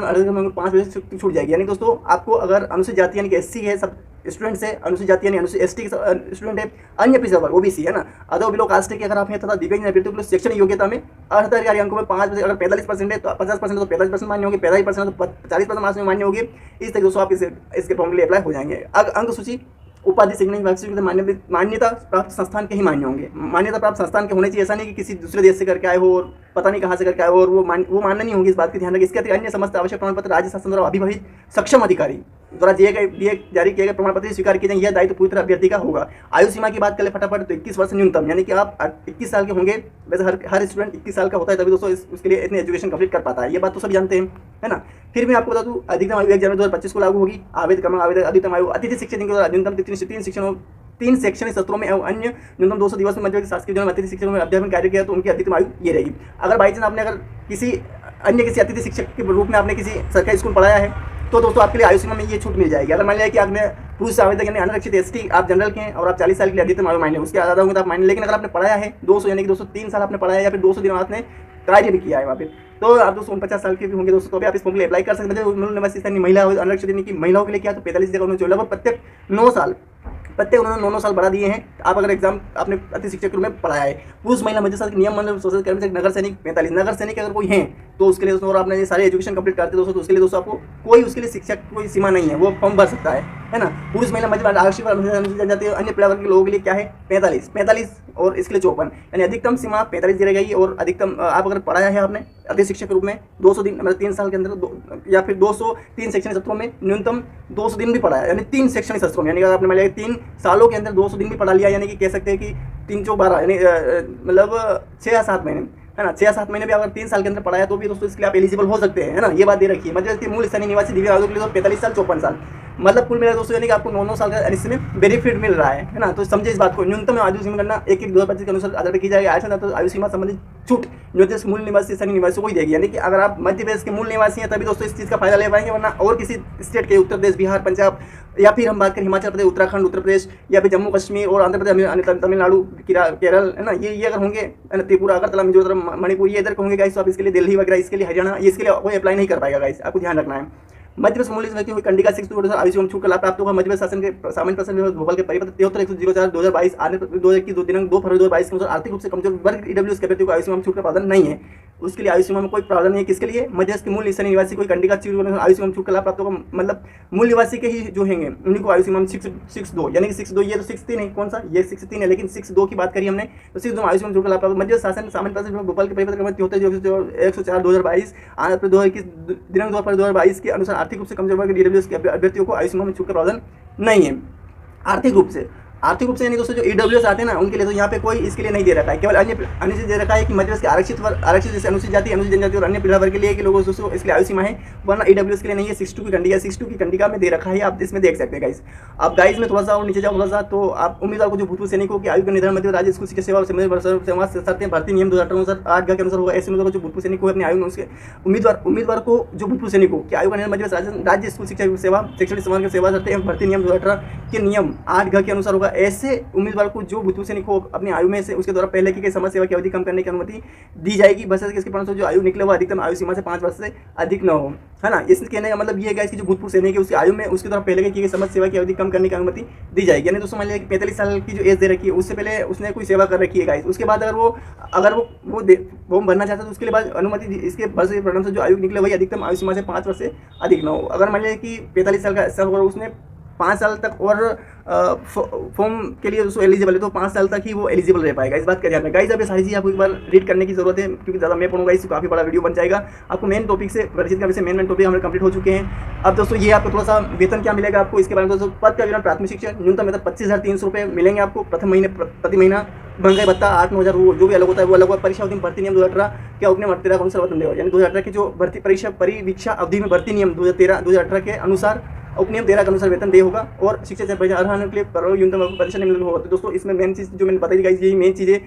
5% छूट जाएगी। यानी दोस्तों आपको अगर अनुसूचित जाति यानी कि एससी है सब स्टूडेंट्स है, अनुसूचित जाति यानी अनुसूचित एसटी के स्टूडेंट है, अन्य पिछड़ा वर्ग ओबीसी है ना, अदर बिलो कास्ट के अगर आप हैं तथा दिव्यांग अभ्यर्थियों के लिए शैक्षणिक योग्यता में 78 अंकों में 5%, अगर 45% है तो 50% तो 45% मान्य होगी, 45% तो 40% मार्क्स में मान्य होगी। इस तरह दोस्तों आप इसके फॉर्म के लिए अप्लाई हो जाएंगे। अंक सूची उपाधि शैक्षणिक विभाग से मान्यता प्राप्त संस्थान के ही मान्य होंगे। मान्यता प्राप्त संस्थान के होने चाहिए, ऐसा नहीं कि किसी दूसरे देश से करके आए हो और पता नहीं कहाँ से करके आए हो और वो मान्य नहीं होंगे, इस बात की ध्यान रखें। इसके अतिरिक्त अन्य समस्त आवश्यक प्रमाण पत्र राज्य शासन द्वारा अभिभावित सक्षम अधिकारी द्वारा जारी किए गए प्रमाण पत्र स्वीकार किए जाएंगे। यह दायित्व पूरी तरह अभ्यर्थी का होगा। आयु सीमा की बात करें फटाफट तो 21 वर्ष न्यूनतम, यानी कि आप 21 साल के होंगे। वैसे हर स्टूडेंट 21 साल का होता है, तभी दोस्तों उसके लिए इतनी एजुकेशन कंप्लीट कर पाता है, ये बात तो सभी जानते हैं, है ना। फिर मैं आपको बता दूं अधिकतम आयु 1 जनवरी 2025 को लागू होगी। आवेदन अधिकतम आयु अतिथि शिक्षक न्यूनतम 3 शैक्षणिक सत्रों में अन्य न्यूनतम 200 दिवस में मध्य शासकीय विद्यालय में अतिथि शिक्षकों में अध्यापन कार्य किया तो उनकी अधिकतम आयु ये रहेगी। अगर बाई चांस आपने अगर किसी अतिथि शिक्षक के रूप में आपने किसी सरकारी स्कूल पढ़ाया है तो दोस्तों आपके लिए आयु सीमा में ये छूट मिल जाएगी। अगर मान लिया कि आपने पुरुष आवेदक यानी अनारक्षित एसटी आप जनरल के हैं और आप 40 साल के लिए अधिकतम आयु मान्य, उसके आधार होंगे तो आप मान्य। लेकिन अगर आपने पढ़ाया है 200 यानी कि 203 साल आपने पढ़ाया या फिर 200 दिन आपने कार्य भी किया है वहाँ पे, तो आप दोस्तों 49 साल के भी होंगे दोस्तों, तो भी आप इस फॉर्म के लिए अप्लाई कर सकते हैं। उन्होंने महिला अनारक्षित यानी कि महिलाओं के लिए किया तो 45 जगह उन्होंने लगभग प्रत्येक उन्होंने 9 साल बढ़ा दिए हैं। आप अगर एग्जाम आपने अति शिक्षक के रूप में पढ़ाया है। पुरुष महिला मध्यस्थल के नियम मंडल सोशल कर्मचारी नगर सैनिक 45 नगर सैनिक अगर कोई हैं तो उसके लिए दोस्तों, और आपने ये सारे एजुकेशन कंप्लीट करते दोस्तों, तो उसके लिए दोस्तों आपको कोई उसके लिए शिक्षक कोई सीमा नहीं है, वो फॉर्म भर सकता है ना। पुरुष महिला मध्य आरक्षित जनजाति अन्य पिछड़ा वर्ग के लोगों के लिए क्या है 45 और इसके लिए 54, यानी अधिकतम सीमा 45 दी गई। और अधिकतम आप अगर पढ़ाया है आपने अति शिक्षक के रूप में 200 दिन मतलब 3 साल के अंदर या फिर 203 शैक्षणिक सत्रों में न्यूनतम 200 दिन भी पढ़ाया, यानी 3 शैक्षणिक सत्रों में, यानी अगर आपने मान लिया 3 सालों के अंदर 200 दिन भी पढ़ा लिया, यानी कि कह सकते हैं कि 3 चौक 12 यानी मतलब 6 या 7 महीने, है ना। 6 या 7 महीने भी अगर 3 साल के अंदर पढ़ाया तो भी दोस्तों इसके लिए आप एलिजिबल हो सकते हैं, है ना। ये बात दे रखी है। मतलब मूल स्थानीय निवासी दिव्यांगों के लिए 45 साल 54 साल मतलब कुल मिला दोस्तों, यानी कि आपको 9 साल का इसमें बेनिफिट मिल रहा है ना। तो समझे इस बात को। न्यूनतम आयु सीमा करना 1/1/2025 के अनुसार आधार की जाएगी। आयु तो आयु सीमा संबंधित छूट जो मूल निवासी स्थानीय निवासी को ही देगी, यानी कि अगर आप मध्य प्रदेश के मूल निवासी हैं तभी दोस्तों इस चीज़ का फायदा ले पाएंगे, वरना और किसी स्टेट के उत्तर प्रदेश बिहार पंजाब या फिर हम बात करें हिमाचल प्रदेश उत्तराखंड उत्तर प्रदेश या फिर जम्मू कश्मीर और आंध्र प्रदेश तमिलनाडु केरल, है ना, ये अगर होंगे त्रिपुरा अगरतला मिजोरम मणिपुर ये इधर के होंगे गाइस, तो आप इसके लिए दिल्ली वगैरह इसके लिए हरियाणा इसके लिए कोई अप्लाई नहीं कर पाएगा गाइस, आपको ध्यान रखना है। मध्य प्रदेश मूल्य व्यक्ति हुई कंडिका 6 आयु सीमा छूट का लाभ प्राप्त होगा। मध्य प्रदेश शासन के सामान्य प्रशासन विभाग भोपाल के परिपत्र 73/104/2022 आने 2021 दिनांक 2 फरवरी 2022 के अनुसार आर्थिक रूप से कमजोर वर्ग ईडब्ल्यूएस के अभ्यर्थियों को आयु सीमा में छूट का प्रावधान नहीं है। उसके लिए आयु सीमा में कोई प्रावधान नहीं है। किसके लिए? मध्य प्रदेश के मूल स्थानीय निवासी कोई कंडिका आयु सीमा में छूट का लाभ प्राप्त होगा। मतलब मूल निवासी के ही जो होंगे उन्हीं को आयु सीमा में 6.2 यानी कि 6.2 ये तो 6.3 है, कौन सा ये 6.3 है, लेकिन 6.2 की बात करी हमने तो 6.2 आयु सीमा में छूट का लाभ प्राप्त। मध्य शासन सामान्य प्रशासन भोपाल के परिपत्र क्रमांक 104/2022 आने 2021 दिनांक 2 फरवरी 2022 के अनुसार आर्थिक रूप से कमजोर वर्ग ईडब्ल्यूएस के अभ्यर्थियों को आयु सीमा में छूट का प्रावधान नहीं है। आर्थिक रूप से यानी दोस्तों जो ईडब्ल्यूएस आते हैं ना उनके लिए तो यहाँ पे कोई इसके लिए नहीं दे रखा है, केवल अन्य अनुसूचित दे रखा है कि मध्य प्रदेश के आरक्षित जैसे अनुसूचित जाति अनुसूचित जनजाति और अन्य पिछड़ा वर्ग के लिए कि लोगों दोस्तों इसके लिए आयु सीमा है, वरना ईडब्ल्यूएस के लिए नहीं है। 62 की कंडिका में दे रखा है, आप इसमें देख सकते हैं गाइस। अब गाइस में थोड़ा सा और नीचे जाओ थोड़ा सा, तो आप उम्मीदवार को जो भूतपूर्व सैनिकों की आयु का निर्धारण मध्य राज्य स्कूल शिक्षा सेवा शर्तें भर्ती नियम 2018 8 के अनुसार होगा। ऐसे उम्मीदवार जो भूतपूर्व सैनिक को अपनी आयु में उसके उम्मीदवार को जो भूतपूर्व सैनिकों की आयु का निर्धारण मध्य राज्य स्कूल शिक्षा सेवा शैक्षणिक समाज की सेवा शर्तें भर्ती नियम 2018 के नियम 8 के अनुसार होगा। ऐसे उम्मीदवार को जो भूतपूर्व सैनिक को अपनी आयु में से उसके द्वारा पहले की गई समाज सेवा की अवधि कम करने की अनुमति दी जाएगी, बस इसके परिणाम जो आयु निकले वो अधिकतम आयु सीमा से 5 वर्ष से अधिक न हो, है ना। इस कहने का मतलब ये है कि जो भूतपूर्व सैनिक है उसकी आयु में उसके द्वारा पहले की गई समाज सेवा की अवधि कम करने की अनुमति दी जाएगी। यानी दोस्तों मान लिया कि 45 साल की जो एज दे रखी है उससे पहले उसने कोई सेवा कर रखी है गाइस, उसके बाद अगर वो फॉर्म भरना चाहता है तो उसके बाद अनुमति इसके परिणाम से जो आयु निकले वही अधिकतम आयु सीमा से 5 वर्ष से अधिक न हो। अगर मान लिया कि 45 साल का और उसने 5 साल तक और फॉर्म के लिए उसको एलिजिबल है तो 5 साल तक ही वो एलिजिबल रह पाएगा, इस बात का ध्यान रखना गाइस। अब ये सारी चीज़ आपको एक बार रीड करने की जरूरत है क्योंकि ज़्यादा मैं पढ़ूंगा इसको काफ़ी बड़ा वीडियो बन जाएगा। आपको मेन टॉपिक से परिचित का वैसे मेन टॉपिक हमारे कंप्लीट हो चुके हैं। अब दोस्तों ये आपको थोड़ा सा वेतन क्या मिलेगा आपको इसके बारे में दोस्तों पद का विवरण प्राथमिक शिक्षक न्यूनतम वेतन 25,300 रुपये मिलेंगे आपको प्रति महीना। महंगाई भत्ता 8-9 हज़ार जो भी अलग होता है वो अलग होगा। परीक्षा अवधि में भर्ती नियम 2018 क्या उपनियम 38 के अनुसार वेतन देगा, यानी 2018 की जो भर्ती परीक्षा परिवीक्षा अवधि में भर्ती नियम 2018 के अनुसार उपनियम 13 के अनुसार वेतन दे होगा और शिक्षा से अर्हता होने के लिए करोड़ न्यूनतम प्रतिशत निम्न होगा। तो दोस्तों इसमें मेन चीज़ जो मैंने बताई गाइस, यही मेन चीज़ है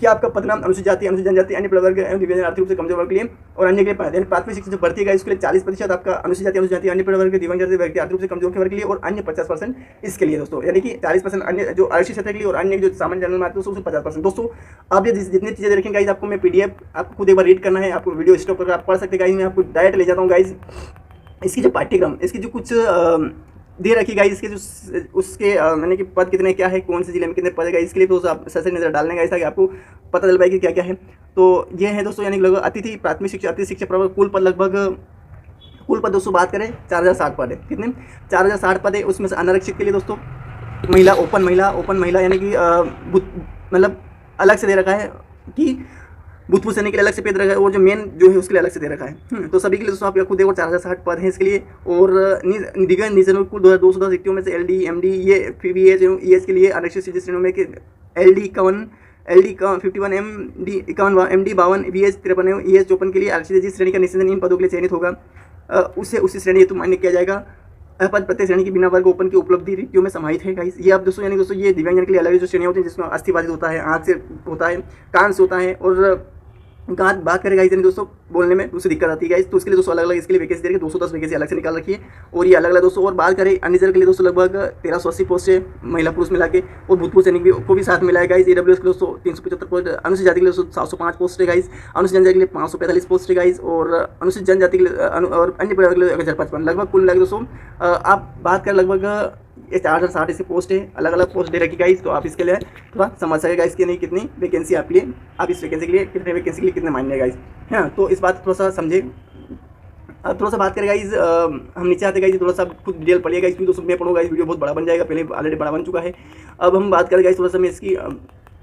कि आपका पदनाम अनुसूचित जाति, अनुसूचित जनजाति, अन्य प्रवर्ग एवं दिव्यांग आर्थिक रूप से कमजोर वर्ग के लिए और अन्य के लिए प्राथमिक शिक्षा जो बढ़ती है उसके लिए 40% आपका अनुसूचित जाति, अनुसूचित जाति, अन्य प्रवर्ग, दिव्यांग व्यक्ति, आर्थिक रूप से कमजोर के वर्ग के लिए और अन्य 50% इसके लिए दोस्तों, यानी कि 40% अन्य जो आरक्षित क्षेत्र के लिए और अन्य जो सामान्य जनरल मार्ग उसमें 50%। दोस्तों आप ये जितनी चीज़ें देखेंगे गाइस, आपको मैं PDF आपको खुद एक बार रीड करना है, आपको वीडियो स्टॉप करके आप पढ़ सकते हैं गाइस। मैं आपको डायरेक्ट ले जाता हूँ गाइस, इसकी जो पाठ्यक्रम, इसकी जो कुछ दे रखी गाइस, इसके जो उसके यानी कि पद कितने क्या है, कौन से जिले में कितने पद है, इसके लिए तो आप सर से नजर डालने गाइस ताकि आपको पता चल पाए कि क्या क्या है। तो ये है दोस्तों, यानी लगभग अतिथि प्राथमिक शिक्षा, अतिथि शिक्षा प्रवर्ग कुल पद दोस्तों बात करें 4060 पद है। कितने? 4060 पद है। उसमें से अनारक्षित के लिए दोस्तों महिला, ओपन महिला यानी कि मतलब अलग से दे रखा है कि भूतपूर्व सैनिक के लिए अलग से पद रखा है और जो मेन जो है उसके लिए अलग से दे रखा है। तो सभी के लिए दोस्तों आप खुद देखो 4060 पद हैं इसके लिए। और दिव्यांग निजन कुल 2210 रिक्तियों में से LD, MD, ये PVH एवं EH के लिए आरक्षित श्रेणियों में LD 51, MD 51, MD 52, VH 53 एवं EH 54 के लिए आरक्षित जिस श्रेणी का निश्चित इन पदों के लिए चयनित होगा उससे उसी श्रेणी हेतु मान्य किया जाएगा। पद प्रत्येक श्रेणी की बिना वर्ग ओपन की उपलब्धि रिक्तियों में समाहित है गाइस। ये आप दोस्तों यानी दोस्तों ये दिव्यांगजन के लिए अलग जो श्रेणियाँ होती हैं जिसमें अस्थिबाधित होता है, आँख से होता है, कान से होता है और बात करें गाइस, यानी दोस्तों बोलने में उससे दिक्कत आती है गाइस। तो उसके लिए दोस्तों अलग अलग इसके लिए वैकेंसी दे रखी है, 210 वैकेंसी अलग से निकाल रखी है और ये अलग अलग दोस्तों। और बात करें अन्य के लिए दोस्तों लगभग 1380 पोस्ट है महिला पुरुष मिला के और भूतपूर्व सैनिक को भी साथ मिला है गाइस। AWS के दोस्तों 375 पोस्ट, अनुसूचित जाति के लिए 705 पोस्ट है गाइस, अनुसूचित जनजाति के लिए 545 पोस्ट है गाइस और अनुसूचित जनजाति के लिए और अन्य प्रवर्ग के लिए 1055। लगभग कुल मिला दोस्तों आप बात करें लगभग 4060 इसकी पोस्ट है, अलग अलग पोस्ट दे रखी गाइस। तो आप इसके लिए थोड़ा समझ सके गाइस कि नहीं कितनी वैकेंसी आपके लिए, आप इस वैकेंसी के लिए कितने वैकेंसी के लिए कितने मान्य है गाइस, है ना। तो इस बात थोड़ा सा समझे। अब थोड़ा सा बात करें गाइस, हम नीचे आते गाइस, थोड़ा सा खुद डिटेल पढ़िएगा गाइस क्योंकि दोस्तों मैं पढ़ूंगा इस वीडियो बहुत बड़ा बन जाएगा, पहले ऑलरेडी बड़ा बन चुका है। अब हम बात करें गाइस थोड़ा सा मैं इसकी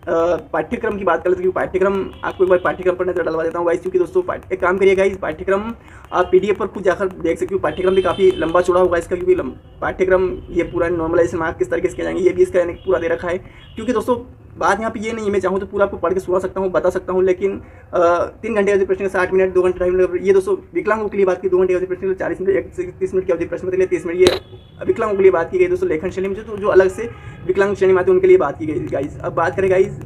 पाठ्यक्रम की बात कर लेते हैं। पाठ्यक्रम आपको एक बार पाठ्यक्रम पर नजर डलवा देता हूँ गाइस, क्योंकि दोस्तों एक काम करिए गाइस, पाठ्यक्रम आप PDF पर खुद जाकर देख सकते हो। पाठ्यक्रम भी काफ़ी लंबा चौड़ा होगा इसका, क्योंकि पाठ्यक्रम ये पूरा नॉर्मलाइजेशन मार्क किस तरीके से किए जाएंगे ये भी इसका यानी पूरा दे रखा है। क्योंकि दोस्तों बात यहाँ पे ये नहीं है, मैं चाहूँ तो पूरा आपको पढ़ के सुना सकता हूँ, बता सकता हूँ, लेकिन 3 घंटे का प्रश्न 60 मिनट, 2 घंटे 2.5 मिनट ये दोस्तों विकलांगों के लिए बात की, 2 घंटे का प्रश्न 40 मिनट, 30 मिनट की अवधि प्रश्न के लिए 30 मिनट, ये विकलांगों के लिए बात की गई दोस्तों। लेखन श्रेणी में जो अलग से विकलांग श्रेणी में आते हैं उनके लिए बात की गई गाइस। अब बात करें गाइस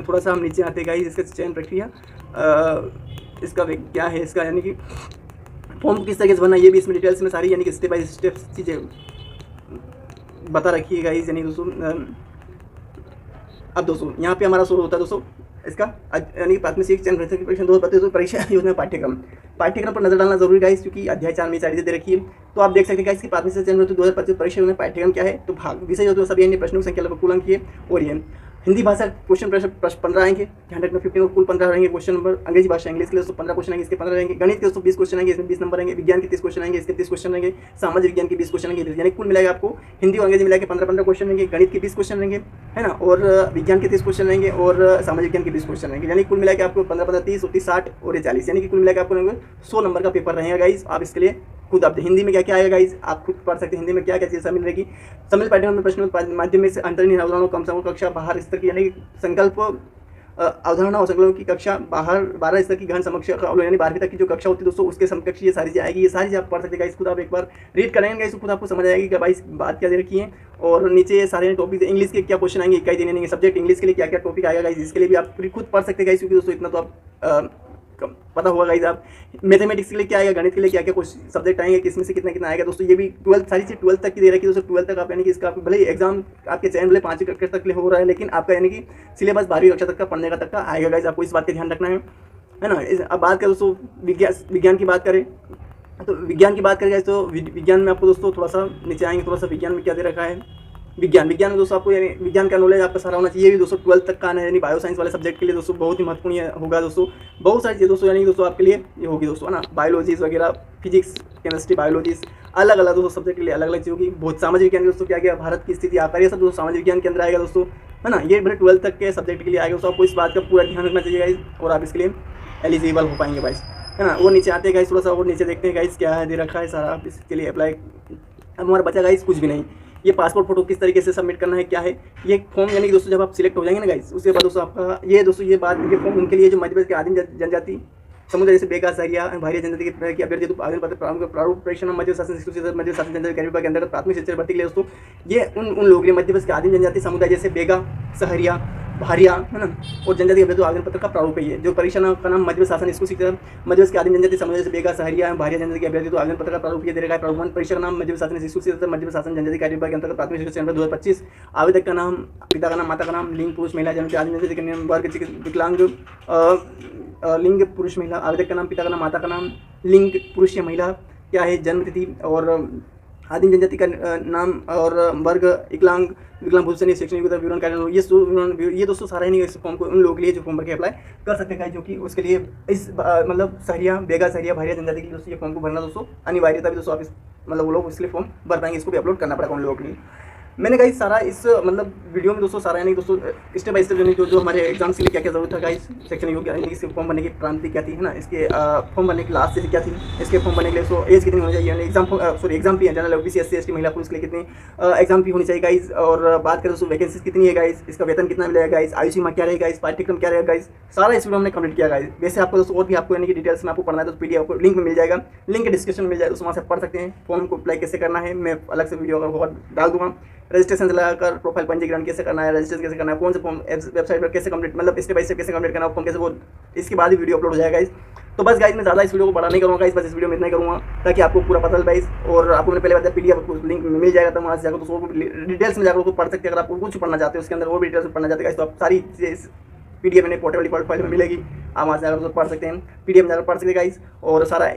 थोड़ा सा हम नीचे आते गाइस, इसका चयन प्रक्रिया इसका क्या है, इसका यानी कि फॉर्म किस तरीके से भरना ये भी इसमें डिटेल्स में सारी यानी कि स्टेप बाय स्टेप चीज़ें बता रखी है गाइस। यानी दोस्तों अब दोस्तों यहाँ पे हमारा शुरू होता है दोस्तों इसका यानी प्राथमिक शिक्षा परीक्षा 2025 परीक्षा योजना पाठ्यक्रम पर नजर डालना जरूरी गाइस, क्योंकि अध्याय 4 में 4 चीजें दे रखी है। तो आप देख सकते हैं गाइस कि प्राथमिक शिक्षा 2025 परीक्षा योजना पाठ्यक्रम क्या है। तो भाग विषय जो सभी अन्य प्रश्नों की संख्या लगभग कुल अंक है और ये हिंदी भाषा क्वेश्चन प्रश्न 15 आएंगे, 100 में 15 और कुल 15 रहेंगे क्वेश्चन नंबर। अंग्रेजी भाषा इंग्लिश के लिए 15 क्वेश्चन आएंगे, इसके 15 रहेंगे। गणित के 20 क्वेश्चन आएंगे, इसमें 20 नंबर आएंगे। विज्ञान के 30 क्वेश्चन आएंगे, इसके 30 क्वेश्चन रहेंगे। सामाजिक विज्ञान के 20 क्वेश्चन आएंगे, यानी कुल मिलाकर आपको हिंदी और अंग्रेजी मिलाकर 15 क्वेश्चन रहेंगे। गणित के 20 क्वेश्चन रहेंगे, है ना, और विज्ञान के 30 क्वेश्चन रहेंगे और सामाजिक विज्ञान के 20 क्वेश्चन रहेंगे। यानी कुल मिलाकर आपको 15, 30, 60 और 40 यानी कि कुल मिलाकर आपको 100 नंबर का पेपर रहेगा गाइस। आप इसके लिए खुद आप हिंदी में क्या क्या आएगा गाइस आप खुद पढ़ सकते हैं, हिंदी में क्या क्या चीज़ शामिल रहेगी। सम्मिलित पाठ्यक्रम में प्रश्न माध्यम में से अंतर्निहित अवधारणाओं कम से कम कक्षा बाहर स्तर की यानी कि संकल्प अवधारणा और संकल्पों की कक्षा बाहर 12 स्तर की गहन समकक्ष यानी 12वीं तक की जो कक्षा होती है दोस्तों उसके समकक्ष ये सारी चीज़ आएगी। ये सारी चीज़ आप पढ़ सकते हैं गाइस, खुद आप एक बार रीड करेंगे गाइस, खुद आपको समझ आएगी कि भाई बात क्या दे रखी है। और नीचे ये सारे टॉपिक इंग्लिश के क्या क्वेश्चन आएंगे, इकाई देने सब्जेक्ट इंग्लिश के लिए क्या क्या टॉपिक आएगा गाइस, इसके लिए भी आप खुद पढ़ सकते हैं गाइस, क्योंकि दोस्तों इतना तो आप पता होगा गाइस। आप मैथमेटिक्स के लिए क्या आएगा, गणित के लिए क्या क्या कुछ सब्जेक्ट आएंगे, किसमें से कितना कितना आएगा दोस्तों। ये भी 12 सारी चीज़ 12 तक की दे रखी है दोस्तों। 12 तक आप यानी कि इसका भले एग्जाम आपके चयन भले 5वीं कक्षा तक हो रहा है, लेकिन आपका यानी कि सिलेबस 12वीं कक्षा तक का पढ़ने का तक का आएगा गाइस। आपको इस बात का ध्यान रखना है ना। अब बात करें दोस्तों विज्ञान की बात करें तो विज्ञान की बात करें गाइस तो विज्ञान में आपको दोस्तों थोड़ा सा नीचे आएंगे, थोड़ा सा विज्ञान में क्या दे रखा है। विज्ञान में दोस्तों आपको यानी विज्ञान का नॉलेज आपका सारा होना चाहिए। ये भी दोस्तों 12 तक का है, यानी बायो साइंस वाले सब्जेक्ट के लिए दोस्तों बहुत ही महत्वपूर्ण होगा दोस्तों। बहुत सारी चीज़ दोस्तों यानी दोस्तों आपके लिए ये होगी दोस्तों, है ना। बायोलॉजीज वगैरह, फिजिक्स, केमिस्ट्री, बायोलॉजीज अलग अलग दोस्तों सब्जेक्ट के लिए अलग अलग चीज़ होगी। बहुत सामाजिक विज्ञान दोस्तों क्या क्या भारत की स्थिति आता है, ये सब दोस्तों सामाजिक विज्ञान के अंदर आएगा दोस्तों, है ना। ये भले 12 तक के सब्जेक्ट के लिए आएगा दोस्तों। आपको इस बात का पूरा ध्यान रखना चाहिए गाइस और आप इसके लिए एलिजिबल हो पाएंगे गाइस, है ना। वो नीचे आते हैं गाइस, थोड़ा सा और नीचे देखते हैं गाइस क्या है दे रखा है सारा, आप इसके लिए अप्लाई। अब हमारा बचा गाइस कुछ भी नहीं, ये पासपोर्ट फोटो किस तरीके से सबमिट करना है क्या है ये फॉर्म, यानी कि दोस्तों जब आप सिलेक्ट हो जाएंगे ना गाइस उसके बाद दोस्तों आपका ये दोस्तों ये बात ये फॉर्म उनके लिए जो मध्य प्रदेश के आदिम जनजाति समुद्र जैसे बेगा सहरिया भारतीय जनता की अभ्यर्थी तो आवेदन पत्र प्रारूप परीक्षा मध्य शासन मध्य शासन जनता कार्य विभाग के अंतर्गत प्राथमिक शिक्षा भर्ती के लिए दोस्तों ये उन लोगों के मध्य प्रदेश के आदिम जनजाति समुदाय जैसे बेगा सहरिया भारिया है ना और जनजाति अभ्यर्थी आवेदन पत्र का प्रारूप है ये जो परीक्षा का नाम मध्य शासन स्कूल शिक्षा मध्य के आदिम जनजाति समुदाय जैसे बेगा सहरिया भारिया जनजाति के अभ्यर्थी तो आवेदन पत्र का प्रारूप ये दे रखा है। प्रारूप परीक्षा का नाम मध्य शासन स्कूल शिक्षा मध्य शासन जनजाति कार्य विभाग के अंतर्गत प्राथमिक शिक्षा 2025। आवेदक का नाम, पिता का नाम, माता का नाम, लिंग पुरुष महिला जन्म आदिम जनजाति के वर्ग विकलांग लिंग पुरुष महिला। आवेदक का नाम, पिता का नाम, माता का नाम, लिंग पुरुष या महिला क्या है, जन्म तिथि और आदिम जनजाति का नाम और वर्ग विकलांग भूषण शैक्षणिक विवरण कार्य ये दोस्तों सारा ही नहीं इस फॉर्म को उन लोगों के लिए जो फॉर्म भर के अप्लाई कर सकते हैं जो कि उसके लिए इस मतलब सहरिया बेगा सहरिया भारिया जनजाति के लिए दोस्तों ये फॉर्म को भरना दोस्तों अनिवार्यता भी दोस्तों आप मतलब वो लोग इसलिए फॉर्म भर पाएंगे, इसको भी अपलोड करना पड़ेगा उन लोगों के लिए। मैंने गाइस सारा इस मतलब वीडियो में दोस्तों सारा यानी दोस्तों स्टेप बाय स्टेप जो हमारे एग्जाम्स के लिए क्या क्या जरूरत था गाइस सेक्शन योग्य यानी इसके फॉर्म भरने की क्रांति क्या थी है ना, इसके फॉर्म भरने की लास्ट क्या थी, इसके फॉर्म भरने के लिए सो एज कितनी होनी चाहिए, एग्जाम फी जनरल ओबीसी एससी एसटी महिला पुरुष के लिए कितनी एग्जाम फी होनी चाहिए गाइस। और बात करें दोस्तों वैकेंसीज कितनी है गाइस, इसका वेतन कितना मिलेगा गाइस, आयु सीमा क्या रहेगा गाइस, पाठ्यक्रम क्या रहेगा गाइस, सारा इस वीडियो हमने कंप्लीट किया गाइस। वैसे आपको दोस्तों और भी आपको यानी कि डिटेल्स में आपको पढ़ना है तो पीडीएफ आपको लिंक में मिल जाएगा, लिंक डिस्क्रिप्शन में मिल जाएगा, वहाँ से पढ़ सकते हैं। फॉर्म को अप्लाई कैसे करना है मैं अलग से वीडियो अगर डाल दूंगा, रजिस्ट्रेशन से लगाकर प्रोफाइल पंजीकरण कैसे करना है, रजिस्ट्रेशन कैसे करना है, कौन से फॉर्म वेबसाइट पर कैसे कंप्लीट मतलब स्टेप बाय स्टेप कैसे कंप्लीट करना है, फॉर्म कैसे वो इसके बाद ही वीडियो अपलोड हो जाएगा गाइस। तो बस गाइस मैं ज़्यादा इस वीडियो को बड़ा नहीं करूँगा गाइस, बस इस वीडियो में इतना ही करूँगा ताकि आपको पूरा पता चल पाए। और आपको मैंने पहले बताया पीडीएफ लिंक मिल जाएगा तो वहाँ से जाकर तो डिटेल्स में जाकर पढ़ सकते हैं। अगर आपको कुछ पढ़ना चाहते हो उसके अंदर और भी डिटेल्स में पढ़ना चाहते हैं तो आप सारी पीडीएफ में पोर्टेबल फाइल में मिलेगी, आप वहाँ से जाकर पढ़ सकते हैं, पीडीएफ में जाकर पढ़ सकते हैं गाइस। और सारा